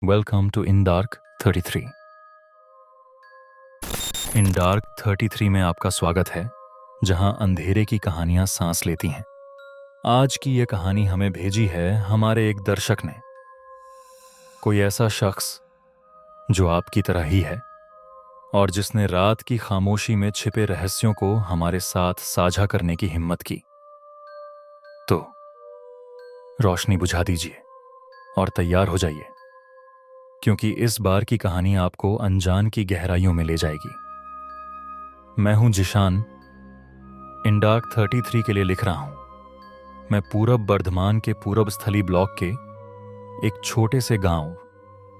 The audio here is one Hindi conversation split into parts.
Welcome to in dark 33। In dark 33 में आपका स्वागत है, जहां अंधेरे की कहानियां सांस लेती हैं। आज की ये कहानी हमें भेजी है हमारे एक दर्शक ने। कोई ऐसा शख्स जो आपकी तरह ही है और जिसने रात की खामोशी में छिपे रहस्यों को हमारे साथ साझा करने की हिम्मत की। तो रोशनी बुझा दीजिए और तैयार हो जाइए, क्योंकि इस बार की कहानी आपको अनजान की गहराइयों में ले जाएगी। मैं हूं जिशान, इन डार्क 33 के लिए लिख रहा हूं। मैं पूरब बर्धमान के पूरब स्थली ब्लॉक के एक छोटे से गांव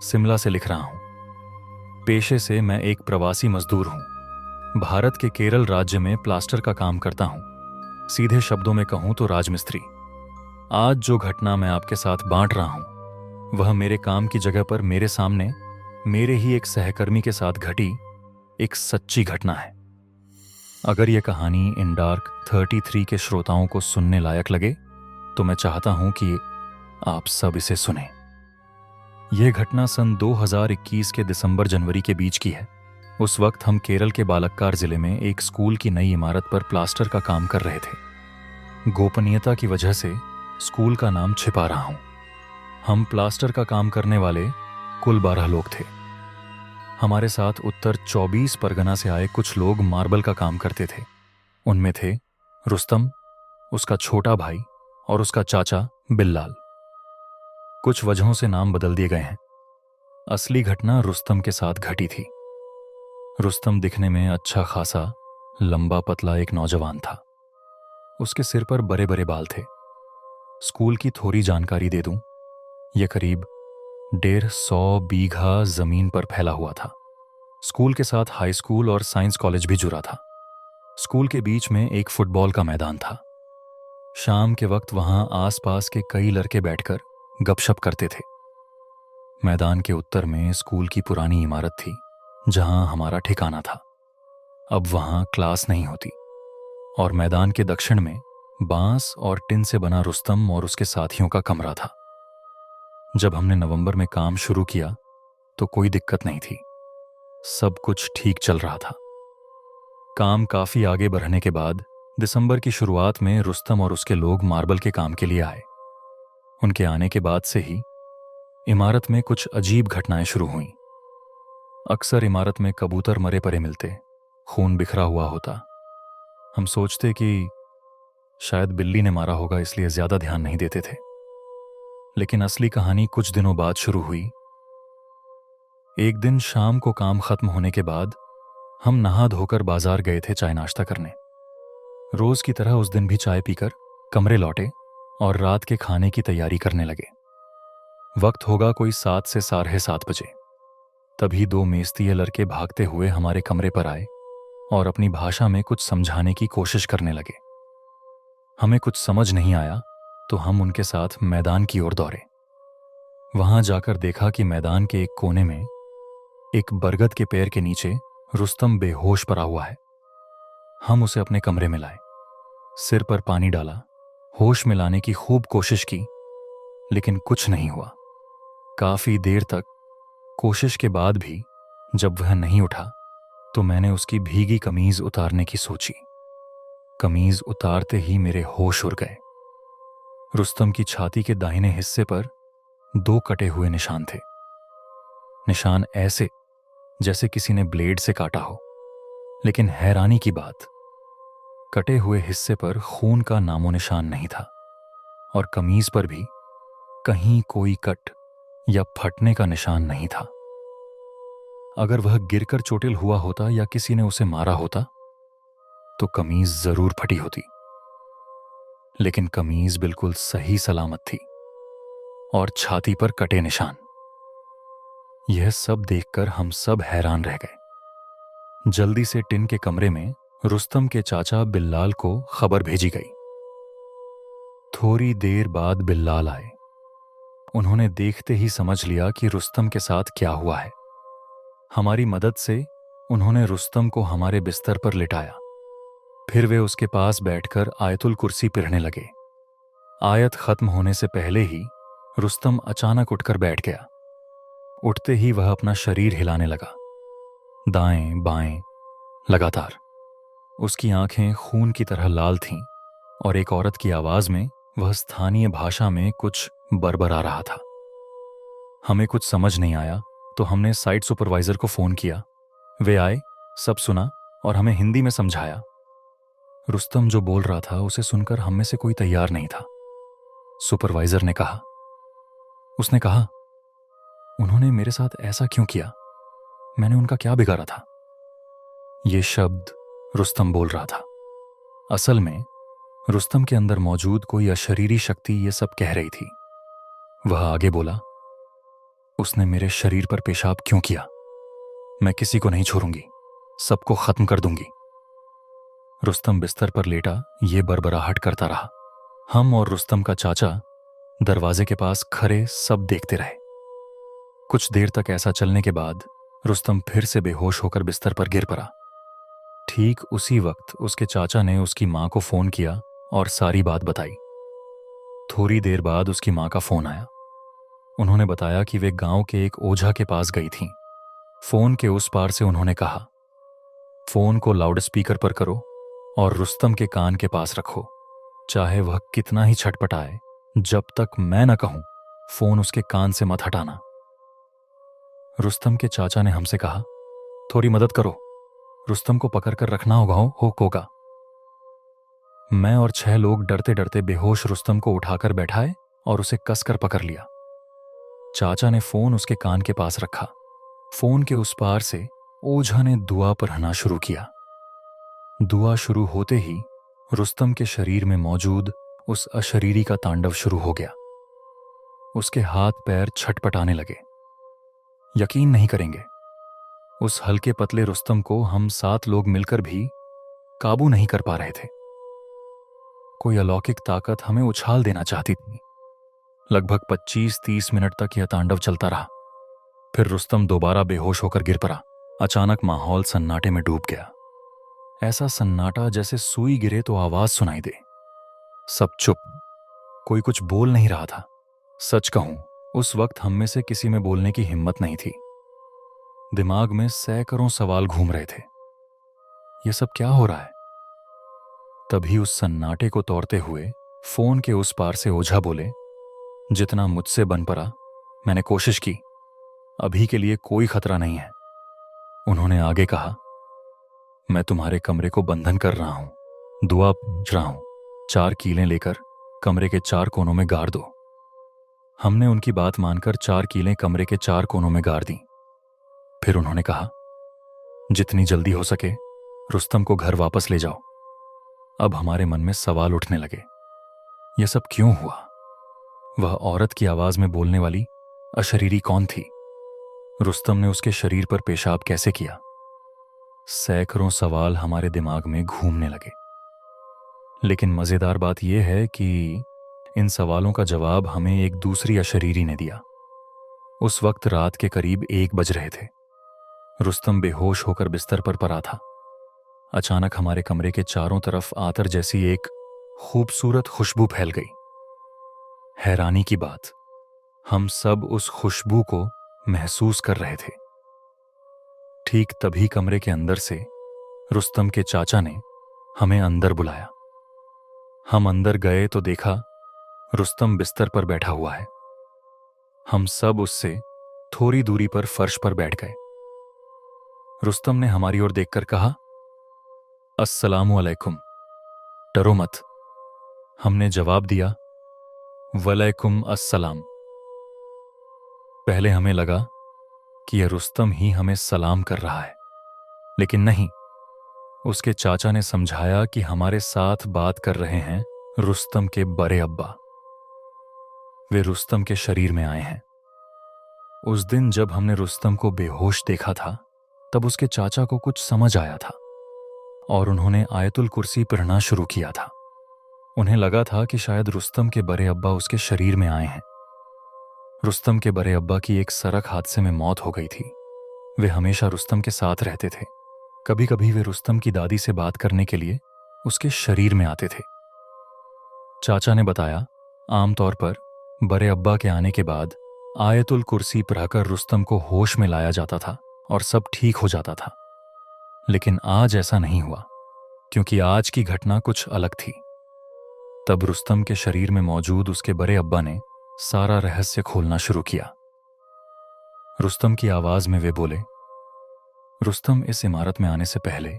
शिमला से लिख रहा हूं। पेशे से मैं एक प्रवासी मजदूर हूं। भारत के केरल राज्य में प्लास्टर का काम करता हूं। सीधे शब्दों में कहूं तो राजमिस्त्री। आज जो घटना मैं आपके साथ बांट रहा हूं, वह मेरे काम की जगह पर मेरे सामने मेरे ही एक सहकर्मी के साथ घटी एक सच्ची घटना है। अगर यह कहानी इन डार्क 33 के श्रोताओं को सुनने लायक लगे, तो मैं चाहता हूं कि आप सब इसे सुनें। यह घटना सन 2021 के दिसंबर-जनवरी के बीच की है। उस वक्त हम केरल के बालक्कार जिले में एक स्कूल की नई इमारत पर प्लास्टर का काम कर रहे थे। गोपनीयता की वजह से स्कूल का नाम छिपा रहा हूं। हम प्लास्टर का काम करने वाले कुल 12 लोग थे। हमारे साथ उत्तर 24 परगना से आए कुछ लोग मार्बल का काम करते थे। उनमें थे रुस्तम, उसका छोटा भाई और उसका चाचा बिल्लाल। कुछ वजहों से नाम बदल दिए गए हैं। असली घटना रुस्तम के साथ घटी थी। रुस्तम दिखने में अच्छा खासा लंबा पतला एक नौजवान था। उसके सिर पर बड़े बड़े बाल थे। स्कूल की थोड़ी जानकारी दे दूं, यह करीब 150 बीघा जमीन पर फैला हुआ था। स्कूल के साथ हाई स्कूल और साइंस कॉलेज भी जुड़ा था। स्कूल के बीच में एक फुटबॉल का मैदान था। शाम के वक्त वहां आसपास के कई लड़के बैठकर गपशप करते थे। मैदान के उत्तर में स्कूल की पुरानी इमारत थी, जहां हमारा ठिकाना था। अब वहां क्लास नहीं होती। और मैदान के दक्षिण में बांस और टिन से बना रुस्तम और उसके साथियों का कमरा था। जब हमने नवंबर में काम शुरू किया तो कोई दिक्कत नहीं थी। सब कुछ ठीक चल रहा था। काम काफी आगे बढ़ने के बाद दिसंबर की शुरुआत में रुस्तम और उसके लोग मार्बल के काम के लिए आए। उनके आने के बाद से ही इमारत में कुछ अजीब घटनाएं शुरू हुईं। अक्सर इमारत में कबूतर मरे पड़े मिलते, खून बिखरा हुआ होता। हम सोचते कि शायद बिल्ली ने मारा होगा, इसलिए ज्यादा ध्यान नहीं देते थे। लेकिन असली कहानी कुछ दिनों बाद शुरू हुई। एक दिन शाम को काम खत्म होने के बाद हम नहा धोकर बाजार गए थे चाय नाश्ता करने। रोज की तरह उस दिन भी चाय पीकर कमरे लौटे और रात के खाने की तैयारी करने लगे। वक्त होगा कोई 7 से 7:30 बजे। तभी 2 मेस्तीय लड़के भागते हुए हमारे कमरे पर आए और अपनी भाषा में कुछ समझाने की कोशिश करने लगे। हमें कुछ समझ नहीं आया तो हम उनके साथ मैदान की ओर दौड़े। वहां जाकर देखा कि मैदान के एक कोने में एक बरगद के पेड़ के नीचे रुस्तम बेहोश पड़ा हुआ है। हम उसे अपने कमरे में लाए, सिर पर पानी डाला, होश में लाने की खूब कोशिश की, लेकिन कुछ नहीं हुआ। काफी देर तक कोशिश के बाद भी जब वह नहीं उठा तो मैंने उसकी भीगी कमीज उतारने की सोची। कमीज उतारते ही मेरे होश उड़ गए। रुस्तम की छाती के दाहिने हिस्से पर 2 कटे हुए निशान थे। निशान ऐसे जैसे किसी ने ब्लेड से काटा हो। लेकिन हैरानी की बात, कटे हुए हिस्से पर खून का नामो निशान नहीं था और कमीज पर भी कहीं कोई कट या फटने का निशान नहीं था। अगर वह गिरकर चोटिल हुआ होता या किसी ने उसे मारा होता तो कमीज जरूर फटी होती। लेकिन कमीज बिल्कुल सही सलामत थी और छाती पर कटे निशान। यह सब देखकर हम सब हैरान रह गए। जल्दी से टिन के कमरे में रुस्तम के चाचा बिल्लाल को खबर भेजी गई। थोड़ी देर बाद बिल्लाल आए। उन्होंने देखते ही समझ लिया कि रुस्तम के साथ क्या हुआ है। हमारी मदद से उन्होंने रुस्तम को हमारे बिस्तर पर लिटाया। फिर वे उसके पास बैठकर आयतुल कुर्सी पढ़ने लगे। आयत खत्म होने से पहले ही रुस्तम अचानक उठकर बैठ गया। उठते ही वह अपना शरीर हिलाने लगा, दाएं बाएं लगातार। उसकी आंखें खून की तरह लाल थीं और एक औरत की आवाज में वह स्थानीय भाषा में कुछ बरबरा रहा था। हमें कुछ समझ नहीं आया तो हमने साइट सुपरवाइजर को फोन किया। वे आए, सब सुना और हमें हिंदी में समझाया। रुस्तम जो बोल रहा था उसे सुनकर हम में से कोई तैयार नहीं था। सुपरवाइजर ने कहा, उसने कहा, उन्होंने मेरे साथ ऐसा क्यों किया? मैंने उनका क्या बिगाड़ा था? ये शब्द रुस्तम बोल रहा था। असल में रुस्तम के अंदर मौजूद कोई अशरीरी शक्ति ये सब कह रही थी। वह आगे बोला, उसने मेरे शरीर पर पेशाब क्यों किया? मैं किसी को नहीं छोड़ूंगी, सबको खत्म कर दूंगी। रुस्तम बिस्तर पर लेटा ये बरबराहट करता रहा। हम और रुस्तम का चाचा दरवाजे के पास खड़े सब देखते रहे। कुछ देर तक ऐसा चलने के बाद रुस्तम फिर से बेहोश होकर बिस्तर पर गिर पड़ा। ठीक उसी वक्त उसके चाचा ने उसकी मां को फोन किया और सारी बात बताई। थोड़ी देर बाद उसकी मां का फोन आया। उन्होंने बताया कि वे गांव के एक ओझा के पास गई थीं। फोन के उस पार से उन्होंने कहा, फोन को लाउड स्पीकर पर करो और रुस्तम के कान के पास रखो। चाहे वह कितना ही छटपटाए, जब तक मैं न कहूं फोन उसके कान से मत हटाना। रुस्तम के चाचा ने हमसे कहा, थोड़ी मदद करो, रुस्तम को पकड़कर रखना होगा। मैं और 6 लोग डरते डरते बेहोश रुस्तम को उठाकर बैठाए और उसे कसकर पकड़ लिया। चाचा ने फोन उसके कान के पास रखा। फोन के उस पार से ओझा ने दुआ पढ़ना शुरू किया। दुआ शुरू होते ही रुस्तम के शरीर में मौजूद उस अशरीरी का तांडव शुरू हो गया। उसके हाथ पैर छटपटाने लगे। यकीन नहीं करेंगे, उस हल्के पतले रुस्तम को हम 7 लोग मिलकर भी काबू नहीं कर पा रहे थे। कोई अलौकिक ताकत हमें उछाल देना चाहती थी। लगभग 25-30 मिनट तक यह तांडव चलता रहा। फिर रुस्तम दोबारा बेहोश होकर गिर पड़ा। अचानक माहौल सन्नाटे में डूब गया। ऐसा सन्नाटा जैसे सुई गिरे तो आवाज सुनाई दे। सब चुप, कोई कुछ बोल नहीं रहा था। सच कहूं, उस वक्त हम में से किसी में बोलने की हिम्मत नहीं थी। दिमाग में सैकड़ों सवाल घूम रहे थे। यह सब क्या हो रहा है? तभी उस सन्नाटे को तोड़ते हुए फोन के उस पार से ओझा बोले, जितना मुझसे बन पड़ा मैंने कोशिश की, अभी के लिए कोई खतरा नहीं है। उन्होंने आगे कहा, मैं तुम्हारे कमरे को बंधन कर रहा हूं, दुआ पूछ रहा हूं, 4 कीलें लेकर कमरे के 4 कोनों में गाड़ दो। हमने उनकी बात मानकर 4 कीलें कमरे के 4 कोनों में गाड़ दी। फिर उन्होंने कहा, जितनी जल्दी हो सके रुस्तम को घर वापस ले जाओ। अब हमारे मन में सवाल उठने लगे, यह सब क्यों हुआ? वह औरत की आवाज में बोलने वाली अशरीरी कौन थी? रुस्तम ने उसके शरीर पर पेशाब कैसे किया? सैकड़ों सवाल हमारे दिमाग में घूमने लगे। लेकिन मजेदार बात यह है कि इन सवालों का जवाब हमें एक दूसरी अशरीरी ने दिया। उस वक्त रात के करीब 1 बज रहे थे। रुस्तम बेहोश होकर बिस्तर पर पड़ा था। अचानक हमारे कमरे के चारों तरफ आतर जैसी एक खूबसूरत खुशबू फैल गई। हैरानी की बात, हम सब उस खुशबू को महसूस कर रहे थे। ठीक तभी कमरे के अंदर से रुस्तम के चाचा ने हमें अंदर बुलाया। हम अंदर गए तो देखा रुस्तम बिस्तर पर बैठा हुआ है। हम सब उससे थोड़ी दूरी पर फर्श पर बैठ गए। रुस्तम ने हमारी ओर देखकर कहा, अस्सलामु अलैकुम, डरो मत। हमने जवाब दिया, वलैकुम अस्सलाम। पहले हमें लगा कि यह रुस्तम ही हमें सलाम कर रहा है, लेकिन नहीं। उसके चाचा ने समझाया कि हमारे साथ बात कर रहे हैं रुस्तम के बड़े अब्बा। वे रुस्तम के शरीर में आए हैं। उस दिन जब हमने रुस्तम को बेहोश देखा था, तब उसके चाचा को कुछ समझ आया था और उन्होंने आयतुल कुर्सी पढ़ना शुरू किया था। उन्हें लगा था कि शायद रुस्तम के बड़े अब्बा उसके शरीर में आए हैं। रुस्तम के बड़े अब्बा की एक सड़क हादसे में मौत हो गई थी। वे हमेशा रुस्तम के साथ रहते थे। कभी कभी वे रुस्तम की दादी से बात करने के लिए उसके शरीर में आते थे। चाचा ने बताया, आमतौर पर बड़े अब्बा के आने के बाद आयतुल कुर्सी पढ़ाकर रुस्तम को होश में लाया जाता था और सब ठीक हो जाता था। लेकिन आज ऐसा नहीं हुआ, क्योंकि आज की घटना कुछ अलग थी। तब रुस्तम के शरीर में मौजूद उसके बड़े अब्बा ने सारा रहस्य खोलना शुरू किया। रुस्तम की आवाज में वे बोले, रुस्तम इस इमारत में आने से पहले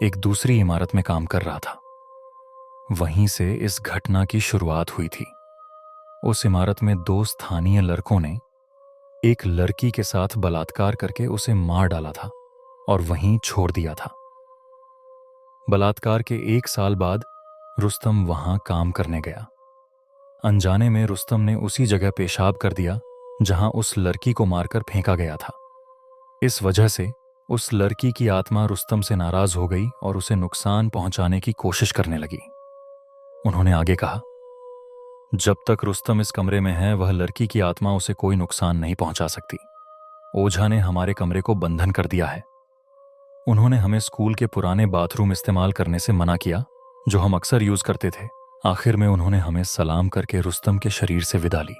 एक दूसरी इमारत में काम कर रहा था। वहीं से इस घटना की शुरुआत हुई थी। उस इमारत में 2 स्थानीय लड़कों ने एक लड़की के साथ बलात्कार करके उसे मार डाला था और वहीं छोड़ दिया था। बलात्कार के 1 साल बाद रुस्तम वहां काम करने गया। अनजाने में रुस्तम ने उसी जगह पेशाब कर दिया जहां उस लड़की को मारकर फेंका गया था। इस वजह से उस लड़की की आत्मा रुस्तम से नाराज हो गई और उसे नुकसान पहुंचाने की कोशिश करने लगी। उन्होंने आगे कहा, जब तक रुस्तम इस कमरे में है वह लड़की की आत्मा उसे कोई नुकसान नहीं पहुंचा सकती। ओझा ने हमारे कमरे को बंधन कर दिया है। उन्होंने हमें स्कूल के पुराने बाथरूम इस्तेमाल करने से मना किया जो हम अक्सर यूज करते थे। आखिर में उन्होंने हमें सलाम करके रुस्तम के शरीर से विदा ली।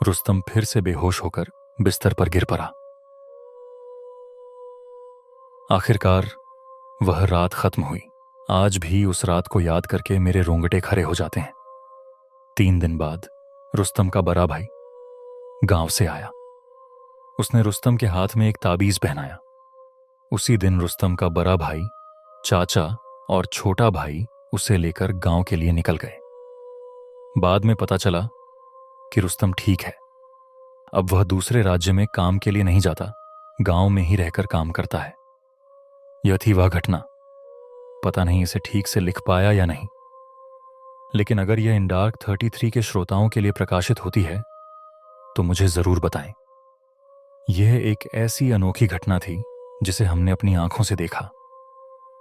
रुस्तम फिर से बेहोश होकर बिस्तर पर गिर पड़ा। आखिरकार वह रात खत्म हुई। आज भी उस रात को याद करके मेरे रोंगटे खड़े हो जाते हैं। 3 दिन बाद रुस्तम का बड़ा भाई गांव से आया। उसने रुस्तम के हाथ में एक ताबीज पहनाया। उसी दिन रुस्तम का बड़ा भाई, चाचा और छोटा भाई उसे लेकर गांव के लिए निकल गए। बाद में पता चला कि रुस्तम ठीक है। अब वह दूसरे राज्य में काम के लिए नहीं जाता, गांव में ही रहकर काम करता है। यह थी वह घटना। पता नहीं इसे ठीक से लिख पाया या नहीं, लेकिन अगर यह इन डार्क 33 के श्रोताओं के लिए प्रकाशित होती है तो मुझे जरूर बताएं। यह एक ऐसी अनोखी घटना थी जिसे हमने अपनी आंखों से देखा।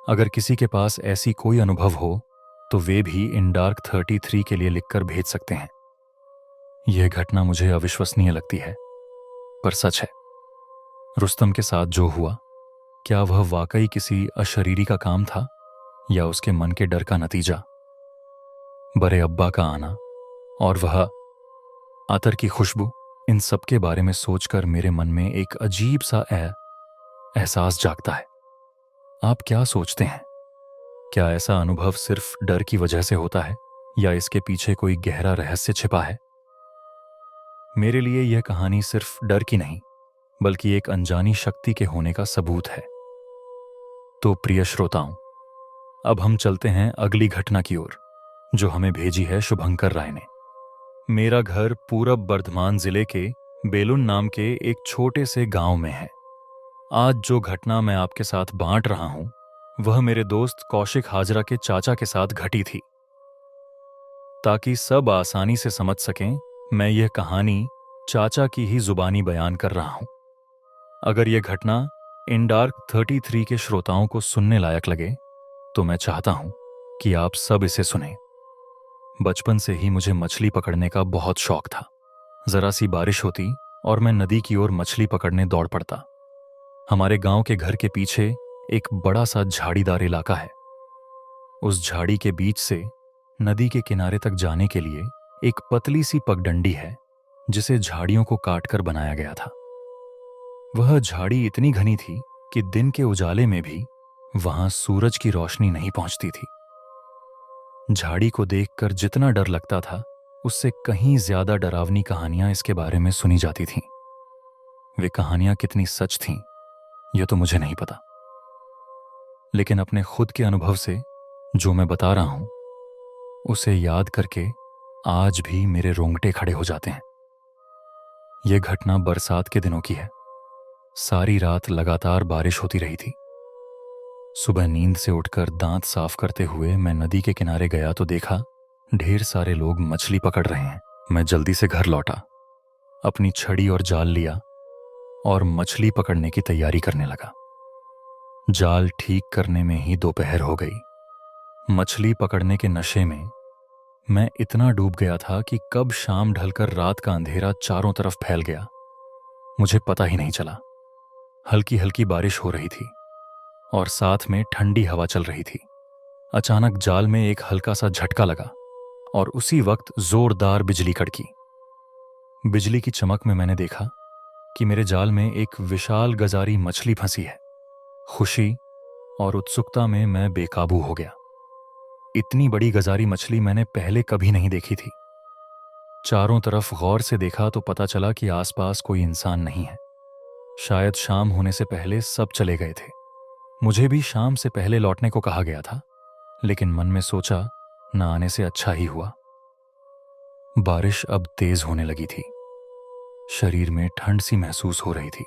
अगर किसी के पास ऐसी कोई अनुभव हो तो वे भी इन डार्क 33 के लिए लिखकर भेज सकते हैं। यह घटना मुझे अविश्वसनीय लगती है, पर सच है। रुस्तम के साथ जो हुआ, क्या वह वाकई किसी अशरीरी का काम था या उसके मन के डर का नतीजा? बड़े अब्बा का आना और वह अतर की खुशबू, इन सब के बारे में सोचकर मेरे मन में एक अजीब सा एहसास जागता है। आप क्या सोचते हैं? क्या ऐसा अनुभव सिर्फ डर की वजह से होता है या इसके पीछे कोई गहरा रहस्य छिपा है? मेरे लिए यह कहानी सिर्फ डर की नहीं, बल्कि एक अनजानी शक्ति के होने का सबूत है। तो प्रिय श्रोताओं, अब हम चलते हैं अगली घटना की ओर, जो हमें भेजी है शुभंकर राय ने। मेरा घर पूरब बर्धमान जिले के बेलुन नाम के एक छोटे से गांव में है। आज जो घटना मैं आपके साथ बांट रहा हूं, वह मेरे दोस्त कौशिक हाजरा के चाचा के साथ घटी थी। ताकि सब आसानी से समझ सकें, मैं यह कहानी चाचा की ही जुबानी बयान कर रहा हूं। अगर यह घटना इन डार्क 33 के श्रोताओं को सुनने लायक लगे तो मैं चाहता हूं कि आप सब इसे सुनें। बचपन से ही मुझे मछली पकड़ने का बहुत शौक था। जरा सी बारिश होती और मैं नदी की ओर मछली पकड़ने दौड़ पड़ता। हमारे गांव के घर के पीछे एक बड़ा सा झाड़ीदार इलाका है। उस झाड़ी के बीच से नदी के किनारे तक जाने के लिए एक पतली सी पगडंडी है, जिसे झाड़ियों को काटकर बनाया गया था। वह झाड़ी इतनी घनी थी कि दिन के उजाले में भी वहां सूरज की रोशनी नहीं पहुंचती थी। झाड़ी को देखकर जितना डर लगता था, उससे कहीं ज्यादा डरावनी कहानियां इसके बारे में सुनी जाती थीं। वे कहानियां कितनी सच थीं, यह तो मुझे नहीं पता, लेकिन अपने खुद के अनुभव से जो मैं बता रहा हूं, उसे याद करके आज भी मेरे रोंगटे खड़े हो जाते हैं। यह घटना बरसात के दिनों की है। सारी रात लगातार बारिश होती रही थी। सुबह नींद से उठकर दांत साफ करते हुए मैं नदी के किनारे गया तो देखा ढेर सारे लोग मछली पकड़ रहे हैं। मैं जल्दी से घर लौटा, अपनी छड़ी और जाल लिया और मछली पकड़ने की तैयारी करने लगा। जाल ठीक करने में ही दोपहर हो गई। मछली पकड़ने के नशे में मैं इतना डूब गया था कि कब शाम ढलकर रात का अंधेरा चारों तरफ फैल गया, मुझे पता ही नहीं चला। हल्की हल्की बारिश हो रही थी और साथ में ठंडी हवा चल रही थी। अचानक जाल में एक हल्का सा झटका लगा और उसी वक्त जोरदार बिजली कड़की। बिजली की चमक में मैंने देखा कि मेरे जाल में एक विशाल गजारी मछली फंसी है। खुशी और उत्सुकता में मैं बेकाबू हो गया। इतनी बड़ी गजारी मछली मैंने पहले कभी नहीं देखी थी। चारों तरफ गौर से देखा तो पता चला कि आसपास कोई इंसान नहीं है। शायद शाम होने से पहले सब चले गए थे। मुझे भी शाम से पहले लौटने को कहा गया था, लेकिन मन में सोचा न आने से अच्छा ही हुआ। बारिश अब तेज होने लगी थी। शरीर में ठंड सी महसूस हो रही थी।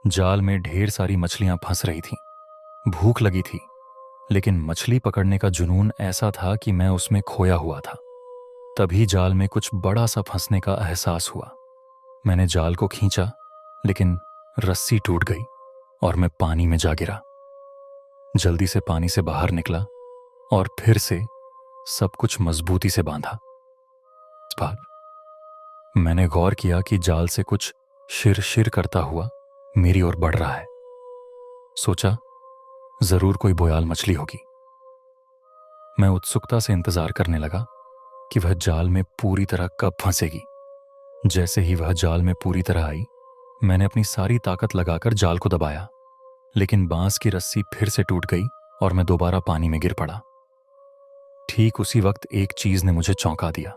जाल में ढेर सारी मछलियां फंस रही थीं। भूख लगी थी, लेकिन मछली पकड़ने का जुनून ऐसा था कि मैं उसमें खोया हुआ था। तभी जाल में कुछ बड़ा सा फंसने का एहसास हुआ। मैंने जाल को खींचा, लेकिन रस्सी टूट गई और मैं पानी में जा गिरा। जल्दी से पानी से बाहर निकला और फिर से सब कुछ मजबूती से बांधा। इस बार मैंने गौर किया कि जाल से कुछ शिर शिर करता हुआ मेरी ओर बढ़ रहा है। सोचा जरूर कोई बोयाल मछली होगी। मैं उत्सुकता से इंतजार करने लगा कि वह जाल में पूरी तरह कब फंसेगी। जैसे ही वह जाल में पूरी तरह आई, मैंने अपनी सारी ताकत लगाकर जाल को दबाया, लेकिन बांस की रस्सी फिर से टूट गई और मैं दोबारा पानी में गिर पड़ा। ठीक उसी वक्त एक चीज ने मुझे चौंका दिया।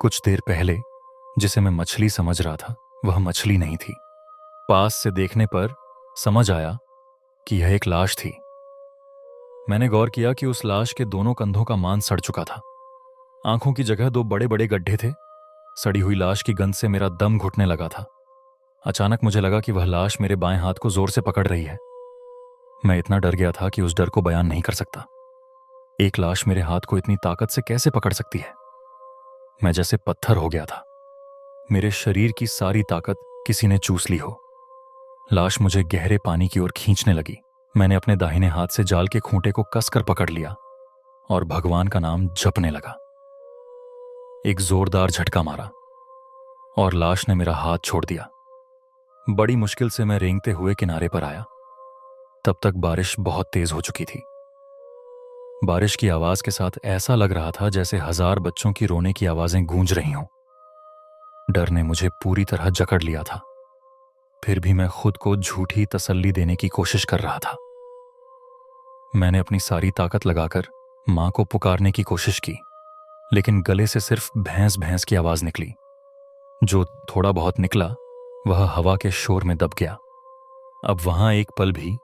कुछ देर पहले जिसे मैं मछली समझ रहा था, वह मछली नहीं थी। पास से देखने पर समझ आया कि यह एक लाश थी। मैंने गौर किया कि उस लाश के दोनों कंधों का मांस सड़ चुका था। आंखों की जगह दो बड़े बड़े गड्ढे थे। सड़ी हुई लाश की गंध से मेरा दम घुटने लगा था। अचानक मुझे लगा कि वह लाश मेरे बाएं हाथ को जोर से पकड़ रही है। मैं इतना डर गया था कि उस डर को बयान नहीं कर सकता। एक लाश मेरे हाथ को इतनी ताकत से कैसे पकड़ सकती है? मैं जैसे पत्थर हो गया था। मेरे शरीर की सारी ताकत किसी ने चूस ली हो। लाश मुझे गहरे पानी की ओर खींचने लगी। मैंने अपने दाहिने हाथ से जाल के खूंटे को कसकर पकड़ लिया और भगवान का नाम जपने लगा। एक जोरदार झटका मारा और लाश ने मेरा हाथ छोड़ दिया। बड़ी मुश्किल से मैं रेंगते हुए किनारे पर आया। तब तक बारिश बहुत तेज हो चुकी थी। बारिश की आवाज के साथ ऐसा लग रहा था जैसे 1000 बच्चों की रोने की आवाजें गूंज रही हों। डर ने मुझे पूरी तरह जकड़ लिया था। फिर भी मैं खुद को झूठी तसल्ली देने की कोशिश कर रहा था। मैंने अपनी सारी ताकत लगाकर मां को पुकारने की कोशिश की, लेकिन गले से सिर्फ भैंस भैंस की आवाज निकली। जो थोड़ा बहुत निकला वह हवा के शोर में दब गया। अब वहां एक पल भी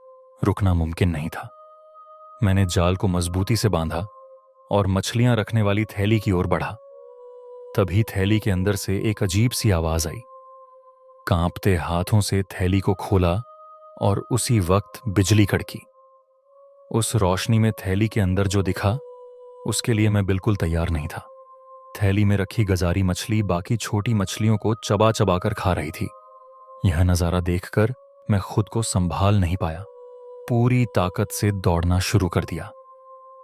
रुकना मुमकिन नहीं था। मैंने जाल को मजबूती से बांधा और मछलियां रखने वाली थैली की ओर बढ़ा। तभी थैली के अंदर से एक अजीब सी आवाज आई। कांपते हाथों से थैली को खोला और उसी वक्त बिजली कड़की। उस रोशनी में थैली के अंदर जो दिखा, उसके लिए मैं बिल्कुल तैयार नहीं था। थैली में रखी गजारी मछली बाकी छोटी मछलियों को चबा चबा कर खा रही थी। यह नजारा देखकर मैं खुद को संभाल नहीं पाया। पूरी ताकत से दौड़ना शुरू कर दिया।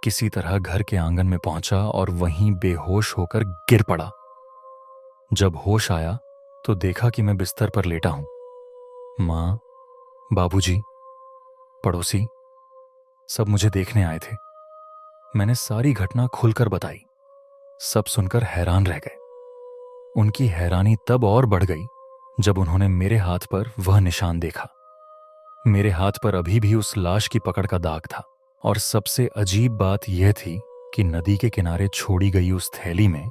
किसी तरह घर के आंगन में पहुंचा और वहीं बेहोश होकर गिर पड़ा। जब होश आया तो देखा कि मैं बिस्तर पर लेटा हूं। मां, बाबूजी, पड़ोसी सब मुझे देखने आए थे। मैंने सारी घटना खुलकर बताई। सब सुनकर हैरान रह गए। उनकी हैरानी तब और बढ़ गई जब उन्होंने मेरे हाथ पर वह निशान देखा। मेरे हाथ पर अभी भी उस लाश की पकड़ का दाग था। और सबसे अजीब बात यह थी कि नदी के किनारे छोड़ी गई उस थैली में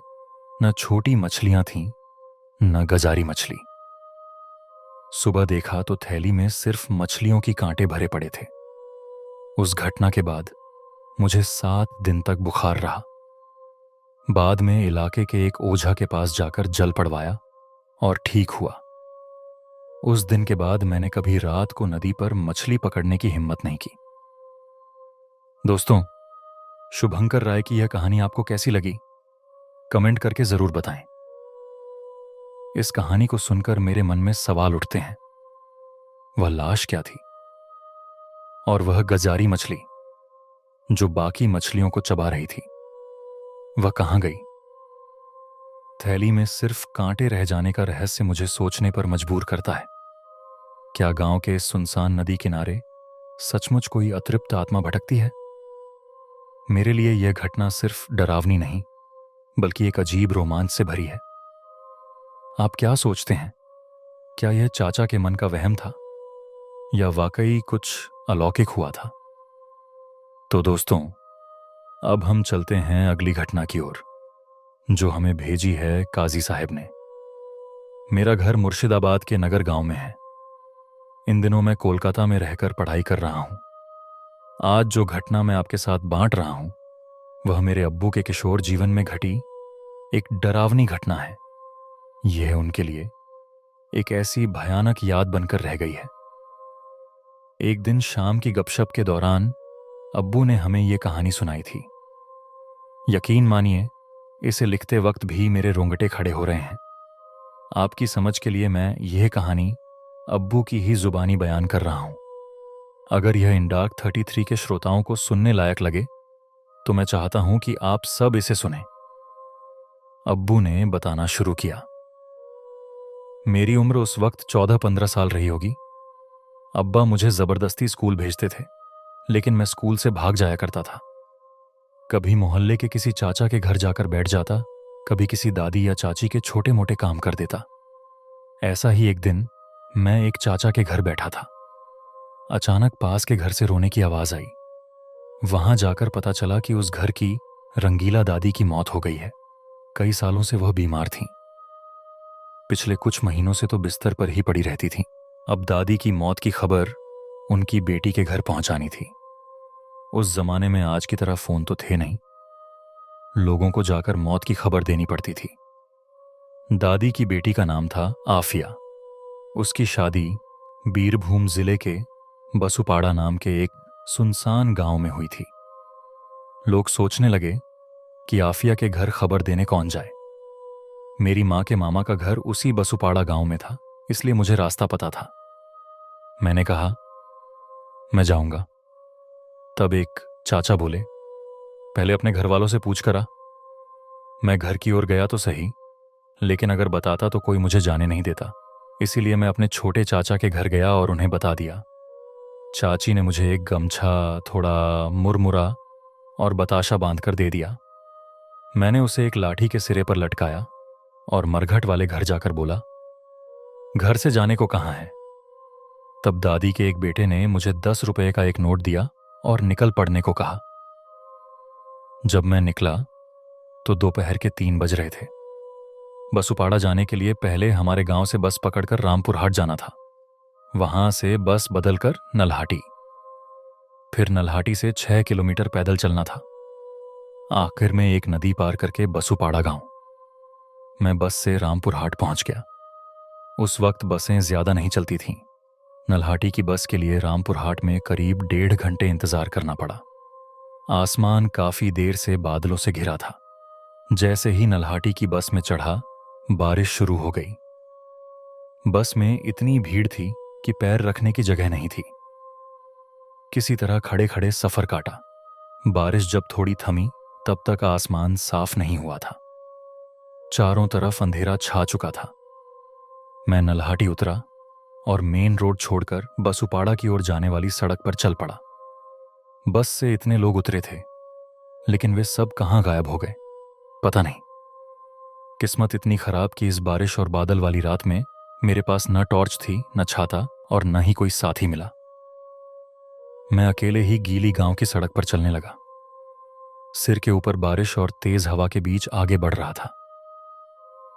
न छोटी मछलियां थीं, न गजारी मछली। सुबह देखा तो थैली में सिर्फ मछलियों की कांटे भरे पड़े थे। उस घटना के बाद मुझे 7 दिन तक बुखार रहा। बाद में इलाके के एक ओझा के पास जाकर जल पड़वाया और ठीक हुआ। उस दिन के बाद मैंने कभी रात को नदी पर मछली पकड़ने की हिम्मत नहीं की। दोस्तों, शुभंकर राय की यह कहानी आपको कैसी लगी? कमेंट करके जरूर बताएं। इस कहानी को सुनकर मेरे मन में सवाल उठते हैं। वह लाश क्या थी? और वह गजारी मछली जो बाकी मछलियों को चबा रही थी, वह कहां गई? थैली में सिर्फ कांटे रह जाने का रहस्य मुझे सोचने पर मजबूर करता है। क्या गांव के इस सुनसान नदी किनारे सचमुच कोई अतृप्त आत्मा भटकती है? मेरे लिए यह घटना सिर्फ डरावनी नहीं, बल्कि एक अजीब रोमांच से भरी है। आप क्या सोचते हैं? क्या यह चाचा के मन का वहम था या वाकई कुछ अलौकिक हुआ था? तो दोस्तों, अब हम चलते हैं अगली घटना की ओर, जो हमें भेजी है काजी साहब ने। मेरा घर मुर्शिदाबाद के नगर गांव में है। इन दिनों मैं कोलकाता में रहकर पढ़ाई कर रहा हूं। आज जो घटना मैं आपके साथ बांट रहा हूं, वह मेरे अब्बू के किशोर जीवन में घटी एक डरावनी घटना है। यह उनके लिए एक ऐसी भयानक याद बनकर रह गई है। एक दिन शाम की गपशप के दौरान अब्बू ने हमें यह कहानी सुनाई थी। यकीन मानिए, इसे लिखते वक्त भी मेरे रोंगटे खड़े हो रहे हैं। आपकी समझ के लिए मैं यह कहानी अब्बू की ही जुबानी बयान कर रहा हूं। अगर यह इंडार्क 33 के श्रोताओं को सुनने लायक लगे तो मैं चाहता हूं कि आप सब इसे सुनें। अब्बू ने बताना शुरू किया। मेरी उम्र उस वक्त 14-15 साल रही होगी। अब्बा मुझे जबरदस्ती स्कूल भेजते थे, लेकिन मैं स्कूल से भाग जाया करता था। कभी मोहल्ले के किसी चाचा के घर जाकर बैठ जाता, कभी किसी दादी या चाची के छोटे मोटे काम कर देता। ऐसा ही एक दिन मैं एक चाचा के घर बैठा था। अचानक पास के घर से रोने की आवाज आई। वहां जाकर पता चला कि उस घर की रंगीला दादी की मौत हो गई है। कई सालों से वह बीमार थीं। पिछले कुछ महीनों से तो बिस्तर पर ही पड़ी रहती थीं। अब दादी की मौत की खबर उनकी बेटी के घर पहुंचानी थी। उस जमाने में आज की तरह फोन तो थे नहीं। लोगों को जाकर मौत की खबर देनी पड़ती थी। दादी की बेटी का नाम था आफिया। उसकी शादी बीरभूम जिले के बसुपाड़ा नाम के एक सुनसान गांव में हुई थी। लोग सोचने लगे कि आफिया के घर खबर देने कौन जाए। मेरी मां के मामा का घर उसी बसुपाड़ा गांव में था, इसलिए मुझे रास्ता पता था। मैंने कहा, मैं जाऊंगा। तब एक चाचा बोले, पहले अपने घर वालों से पूछ कर आ। मैं घर की ओर गया तो सही, लेकिन अगर बताता तो कोई मुझे जाने नहीं देता। इसीलिए मैं अपने छोटे चाचा के घर गया और उन्हें बता दिया। चाची ने मुझे एक गमछा, थोड़ा मुरमुरा और बताशा बांधकर दे दिया। मैंने उसे एक लाठी के सिरे पर लटकाया और मरघट वाले घर जाकर बोला, घर से जाने को कहाँ है। तब दादी के एक बेटे ने मुझे 10 रुपए का एक नोट दिया और निकल पड़ने को कहा। जब मैं निकला तो दोपहर के 3 बज रहे थे। बसुपाड़ा जाने के लिए पहले हमारे गांव से बस पकड़कर रामपुर हाट जाना था। वहां से बस बदलकर नल्हाटी, फिर नल्हाटी से 6 किलोमीटर पैदल चलना था। आखिर में एक नदी पार करके बसुपाड़ा गांव। मैं बस से रामपुर हाट पहुंच गया। उस वक्त बसें ज्यादा नहीं चलती थीं। नल्हाटी की बस के लिए रामपुर हाट में करीब 1.5 घंटे इंतजार करना पड़ा। आसमान काफी देर से बादलों से घिरा था। जैसे ही नल्हाटी की बस में चढ़ा, बारिश शुरू हो गई। बस में इतनी भीड़ थी कि पैर रखने की जगह नहीं थी। किसी तरह खड़े खड़े सफर काटा। बारिश जब थोड़ी थमी, तब तक आसमान साफ नहीं हुआ था। चारों तरफ अंधेरा छा चुका था। मैं नल्हाटी उतरा और मेन रोड छोड़कर बसुपाड़ा की ओर जाने वाली सड़क पर चल पड़ा। बस से इतने लोग उतरे थे, लेकिन वे सब कहां गायब हो गए, पता नहीं। किस्मत इतनी खराब कि इस बारिश और बादल वाली रात में मेरे पास न टॉर्च थी, न छाता और न ही कोई साथी मिला। मैं अकेले ही गीली गांव की सड़क पर चलने लगा। सिर के ऊपर बारिश और तेज हवा के बीच आगे बढ़ रहा था।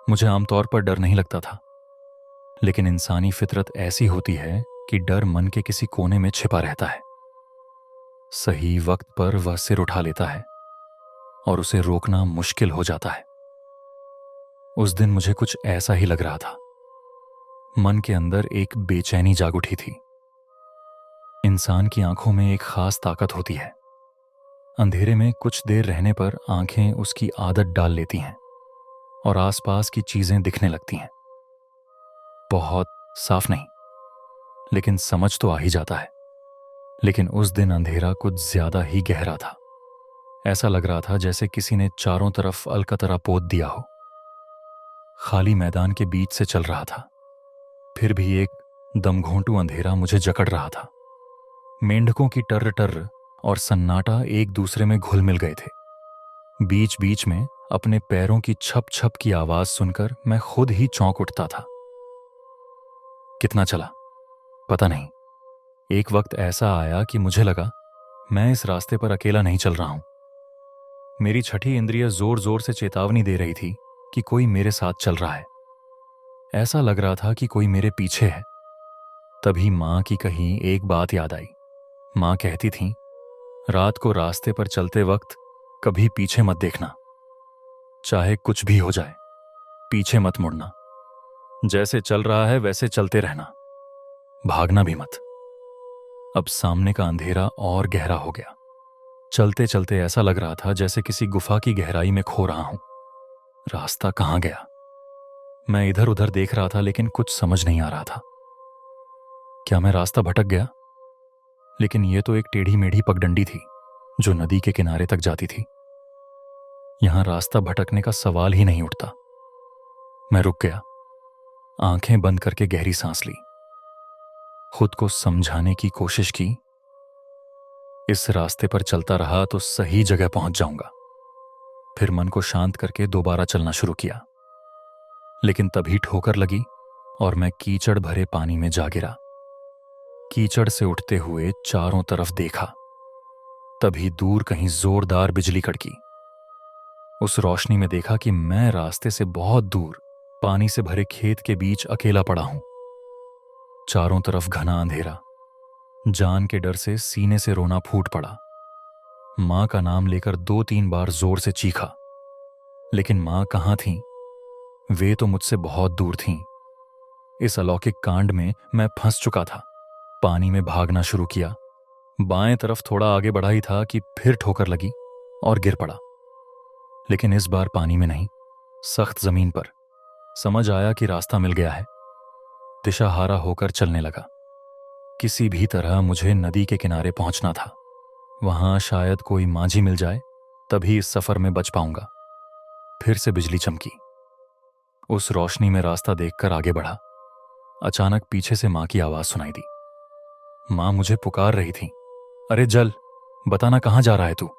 मुझे आमतौर पर डर नहीं लगता था, लेकिन इंसानी फितरत ऐसी होती है कि डर मन के किसी कोने में छिपा रहता है। सही वक्त पर वह सिर उठा लेता है और उसे रोकना मुश्किल हो जाता है। उस दिन मुझे कुछ ऐसा ही लग रहा था। मन के अंदर एक बेचैनी जाग उठी थी। इंसान की आंखों में एक खास ताकत होती है। अंधेरे में कुछ देर रहने पर आंखें उसकी आदत डाल लेती हैं और आसपास की चीजें दिखने लगती हैं। बहुत साफ नहीं, लेकिन समझ तो आ ही जाता है। लेकिन उस दिन अंधेरा कुछ ज्यादा ही गहरा था। ऐसा लग रहा था जैसे किसी ने चारों तरफ अलकतरा पोत दिया हो। खाली मैदान के बीच से चल रहा था, फिर भी एक दमघोंटू अंधेरा मुझे जकड़ रहा था। मेंढकों की टर्र टर्र और सन्नाटा एक दूसरे में घुल मिल गए थे। बीच बीच में अपने पैरों की छप छप की आवाज सुनकर मैं खुद ही चौंक उठता था। कितना चला पता नहीं। एक वक्त ऐसा आया कि मुझे लगा मैं इस रास्ते पर अकेला नहीं चल रहा हूं। मेरी छठी इंद्रिय जोर जोर से चेतावनी दे रही थी कि कोई मेरे साथ चल रहा है। ऐसा लग रहा था कि कोई मेरे पीछे है। तभी मां की कही एक बात याद आई। मां कहती थी, रात को रास्ते पर चलते वक्त कभी पीछे मत देखना। चाहे कुछ भी हो जाए, पीछे मत मुड़ना। जैसे चल रहा है वैसे चलते रहना, भागना भी मत। अब सामने का अंधेरा और गहरा हो गया। चलते चलते ऐसा लग रहा था जैसे किसी गुफा की गहराई में खो रहा हूं। रास्ता कहां गया? मैं इधर उधर देख रहा था लेकिन कुछ समझ नहीं आ रहा था। क्या मैं रास्ता भटक गया? लेकिन यह तो एक टेढ़ी मेढ़ी पगडंडी थी जो नदी के किनारे तक जाती थी। यहां रास्ता भटकने का सवाल ही नहीं उठता। मैं रुक गया, आंखें बंद करके गहरी सांस ली। खुद को समझाने की कोशिश की, इस रास्ते पर चलता रहा तो सही जगह पहुंच जाऊंगा। फिर मन को शांत करके दोबारा चलना शुरू किया। लेकिन तभी ठोकर लगी और मैं कीचड़ भरे पानी में जा गिरा। कीचड़ से उठते हुए चारों तरफ देखा। तभी दूर कहीं जोरदार बिजली कड़की। उस रोशनी में देखा कि मैं रास्ते से बहुत दूर पानी से भरे खेत के बीच अकेला पड़ा हूं। चारों तरफ घना अंधेरा। जान के डर से सीने से रोना फूट पड़ा। मां का नाम लेकर 2-3 बार जोर से चीखा, लेकिन मां कहां थीं? वे तो मुझसे बहुत दूर थीं। इस अलौकिक कांड में मैं फंस चुका था। पानी में भागना शुरू किया। बाएं तरफ थोड़ा आगे बढ़ा ही था कि फिर ठोकर लगी और गिर पड़ा। लेकिन इस बार पानी में नहीं, सख्त जमीन पर। समझ आया कि रास्ता मिल गया है। दिशाहारा होकर चलने लगा। किसी भी तरह मुझे नदी के किनारे पहुंचना था। वहां शायद कोई मांझी मिल जाए, तभी इस सफर में बच पाऊंगा। फिर से बिजली चमकी। उस रोशनी में रास्ता देखकर आगे बढ़ा। अचानक पीछे से मां की आवाज सुनाई दी। मां मुझे पुकार रही थी, अरे जल, बताना कहां जा रहा है तू?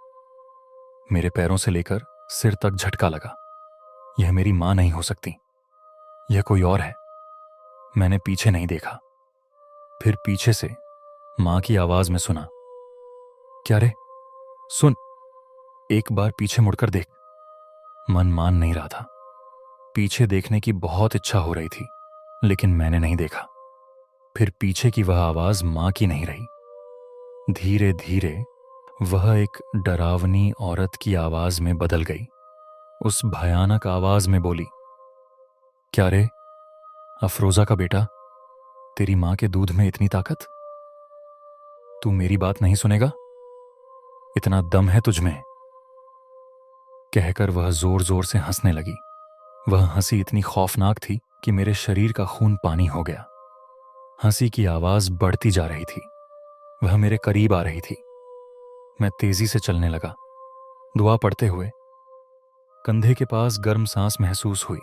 मेरे पैरों से लेकर सिर तक झटका लगा। यह मेरी मां नहीं हो सकती, यह कोई और है। मैंने पीछे नहीं देखा। फिर पीछे से मां की आवाज में सुना, क्या रे, सुन, एक बार पीछे मुड़कर देख। मन मान नहीं रहा था। पीछे देखने की बहुत इच्छा हो रही थी, लेकिन मैंने नहीं देखा। फिर पीछे की वह आवाज मां की नहीं रही। धीरे धीरे वह एक डरावनी औरत की आवाज में बदल गई। उस भयानक आवाज में बोली, क्या रे, अफरोजा का बेटा, तेरी मां के दूध में इतनी ताकत? तू मेरी बात नहीं सुनेगा? इतना दम है तुझ में? कहकर वह जोर जोर से हंसने लगी। वह हंसी इतनी खौफनाक थी कि मेरे शरीर का खून पानी हो गया। हंसी की आवाज बढ़ती जा रही थी। वह मेरे करीब आ रही थी। मैं तेजी से चलने लगा, दुआ पढ़ते हुए। कंधे के पास गर्म सांस महसूस हुई।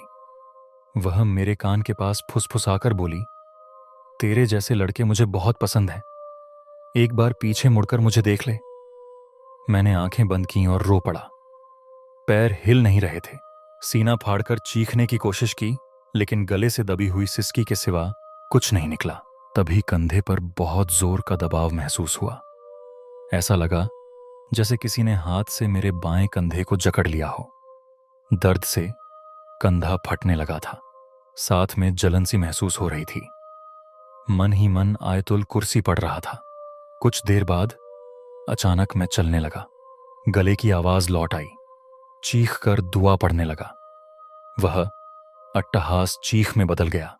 वह मेरे कान के पास फुसफुसाकर बोली, तेरे जैसे लड़के मुझे बहुत पसंद हैं। एक बार पीछे मुड़कर मुझे देख ले। मैंने आंखें बंद की और रो पड़ा। पैर हिल नहीं रहे थे। सीना फाड़कर चीखने की कोशिश की, लेकिन गले से दबी हुई सिसकी के सिवा कुछ नहीं निकला। तभी कंधे पर बहुत जोर का दबाव महसूस हुआ। ऐसा लगा जैसे किसी ने हाथ से मेरे बाएं कंधे को जकड़ लिया हो। दर्द से कंधा फटने लगा था। साथ में जलन सी महसूस हो रही थी। मन ही मन आयतुल कुर्सी पढ़ रहा था। कुछ देर बाद अचानक मैं चलने लगा। गले की आवाज लौट आई। चीख कर दुआ पढ़ने लगा। वह अट्टहास चीख में बदल गया।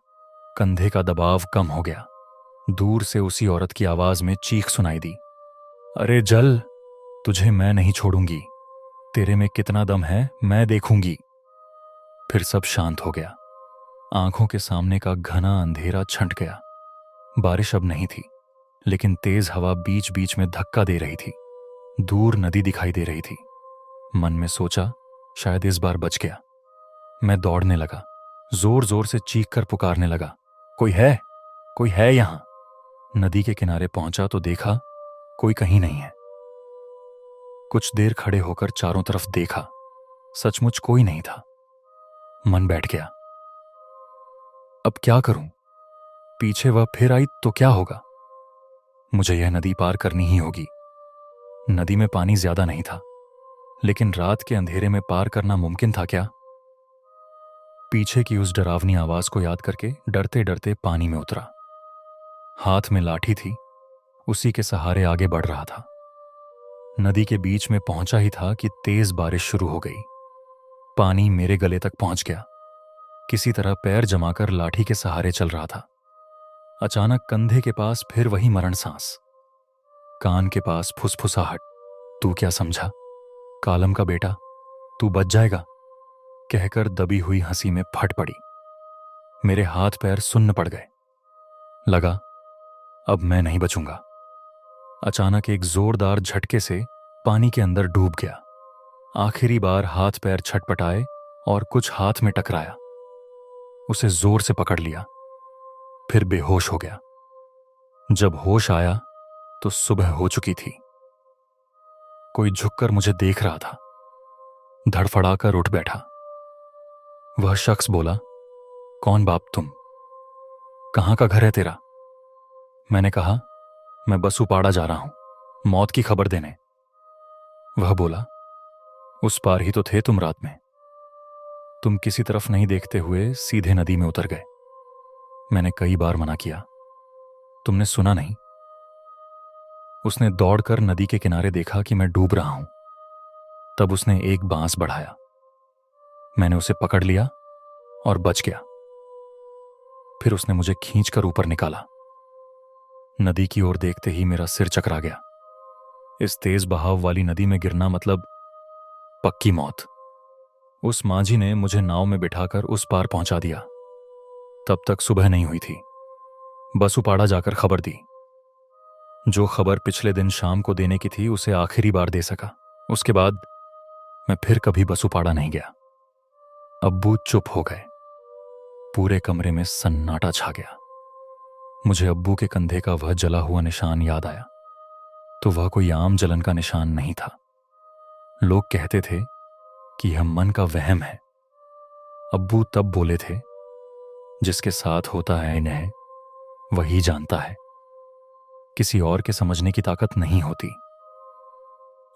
कंधे का दबाव कम हो गया। दूर से उसी औरत की आवाज में चीख सुनाई दी, अरे जल, तुझे मैं नहीं छोड़ूंगी। तेरे में कितना दम है मैं देखूंगी। फिर सब शांत हो गया। आंखों के सामने का घना अंधेरा छंट गया। बारिश अब नहीं थी, लेकिन तेज हवा बीच बीच में धक्का दे रही थी। दूर नदी दिखाई दे रही थी। मन में सोचा, शायद इस बार बच गया। मैं दौड़ने लगा, जोर जोर से चीख कर पुकारने लगा, कोई है, कोई है यहां? नदी के किनारे पहुंचा तो देखा कोई कहीं नहीं है। कुछ देर खड़े होकर चारों तरफ देखा। सचमुच कोई नहीं था। मन बैठ गया। अब क्या करूं? पीछे वह फिर आई तो क्या होगा? मुझे यह नदी पार करनी ही होगी। नदी में पानी ज्यादा नहीं था, लेकिन रात के अंधेरे में पार करना मुमकिन था क्या? पीछे की उस डरावनी आवाज को याद करके डरते डरते पानी में उतरा। हाथ में लाठी थी, उसी के सहारे आगे बढ़ रहा था। नदी के बीच में पहुंचा ही था कि तेज बारिश शुरू हो गई। पानी मेरे गले तक पहुंच गया। किसी तरह पैर जमाकर लाठी के सहारे चल रहा था। अचानक कंधे के पास फिर वही मरण सांस, कान के पास फुसफुसाहट। तू क्या समझा, कालम का बेटा, तू बच जाएगा, कहकर दबी हुई हंसी में फट पड़ी। मेरे हाथ पैर सुन्न पड़ गए। लगा अब मैं नहीं बचूंगा। अचानक एक जोरदार झटके से पानी के अंदर डूब गया। आखिरी बार हाथ पैर छटपटाए और कुछ हाथ में टकराया। उसे जोर से पकड़ लिया, फिर बेहोश हो गया। जब होश आया तो सुबह हो चुकी थी। कोई झुककर मुझे देख रहा था। धड़फड़ाकर उठ बैठा। वह शख्स बोला, कौन बाप तुम? कहां का घर है तेरा? मैंने कहा, मैं बसुपाड़ा जा रहा हूं मौत की खबर देने। वह बोला, उस पार ही तो थे तुम रात में। तुम किसी तरफ नहीं देखते हुए सीधे नदी में उतर गए। मैंने कई बार मना किया, तुमने सुना नहीं। उसने दौड़कर नदी के किनारे देखा कि मैं डूब रहा हूं। तब उसने एक बांस बढ़ाया। मैंने उसे पकड़ लिया और बच गया। फिर उसने मुझे खींचकर ऊपर निकाला। नदी की ओर देखते ही मेरा सिर चकरा गया। इस तेज बहाव वाली नदी में गिरना मतलब पक्की मौत। उस मांझी ने मुझे नाव में बिठाकर उस पार पहुंचा दिया। तब तक सुबह नहीं हुई थी। बसुपाड़ा जाकर खबर दी। जो खबर पिछले दिन शाम को देने की थी उसे आखिरी बार दे सका। उसके बाद मैं फिर कभी बसुपाड़ा नहीं गया। अब्बू चुप हो गए। पूरे कमरे में सन्नाटा छा गया। मुझे अब्बू के कंधे का वह जला हुआ निशान याद आया। तो वह कोई आम जलन का निशान नहीं था। लोग कहते थे कि यह मन का वहम है। अब्बू तब बोले थे, जिसके साथ होता है इन्हें वही जानता है। किसी और के समझने की ताकत नहीं होती।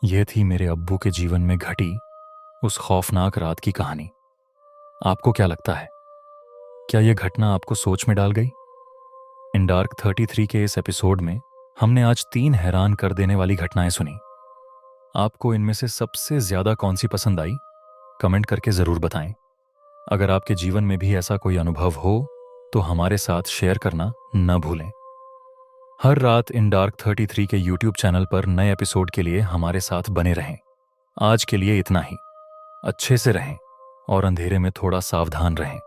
यह थी मेरे अब्बू के जीवन में घटी उस खौफनाक रात की कहानी। आपको क्या लगता है, क्या यह घटना आपको सोच में डाल गई? इन डार्क 33 के इस एपिसोड में हमने आज 3 हैरान कर देने वाली घटनाएं सुनी। आपको इनमें से सबसे ज्यादा कौन सी पसंद आई? कमेंट करके जरूर बताएं। अगर आपके जीवन में भी ऐसा कोई अनुभव हो तो हमारे साथ शेयर करना न भूलें। हर रात इन डार्क 33 के YouTube चैनल पर नए एपिसोड के लिए हमारे साथ बने रहें। आज के लिए इतना ही। अच्छे से रहें और अंधेरे में थोड़ा सावधान रहें।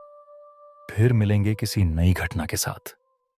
फिर मिलेंगे किसी नई घटना के साथ।